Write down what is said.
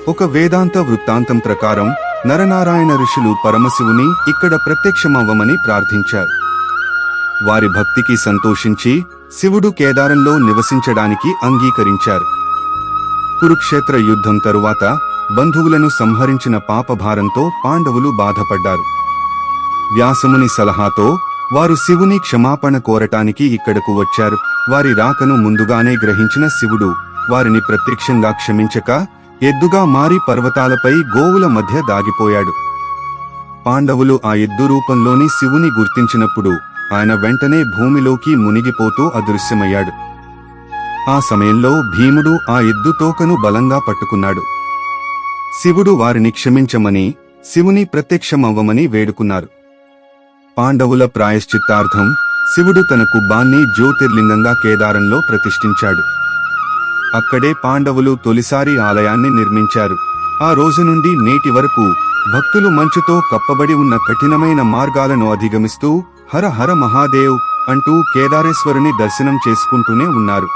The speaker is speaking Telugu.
ఒక వేదాంత వృత్తాంతం ప్రకారం నరనారాయణ ఋషులు పరమశివుని ఇక్కడ ప్రత్యక్షమవ్వమని ప్రార్థించారు. వారి భక్తికి సంతోషించి శివుడు కేదారంలో నివసించడానికి అంగీకరించారు. కురుక్షేత్ర యుద్ధం తరువాత బంధువులను సంహరించిన పాపభారంతో పాండవులు బాధపడ్డారు. వ్యాసముని సలహాతో వారు శివుని క్షమాపణ కోరటానికి ఇక్కడకు వచ్చారు. వారి రాకను ముందుగానే గ్రహించిన శివుడు వారిని ప్రత్యక్షంగా క్షమించక ఎద్దుగా మారి పర్వతాలపై గోవుల మధ్య దాగిపోయాడు. పాండవులు ఆ ఎద్దు రూపంలోని శివుని గుర్తించినప్పుడు ఆయన వెంటనే భూమిలోకి మునిగిపోతూ అదృశ్యమయ్యాడు. ఆ సమయంలో భీముడు ఆ ఎద్దు తోకను బలంగా పట్టుకున్నాడు. శివుడు వారిని క్షమించమని, శివుని ప్రత్యక్షమవ్వమని వేడుకున్నారు. పాండవుల ప్రాయశ్చిత్తార్థం శివుడు తన కుబ్బాన్ని జ్యోతిర్లింగంగా కేదారంలో ప్రతిష్ఠించాడు. అక్కడే పాండవులు తొలిసారి ఆలయాన్ని నిర్మించారు. ఆ రోజు నుండి నేటి వరకు భక్తులు మంచుతో కప్పబడి ఉన్న కఠినమైన మార్గాలను అధిగమిస్తూ హర హర మహాదేవ్ అంటూ కేదారేశ్వరుని దర్శనం చేసుకుంటూనే ఉన్నారు.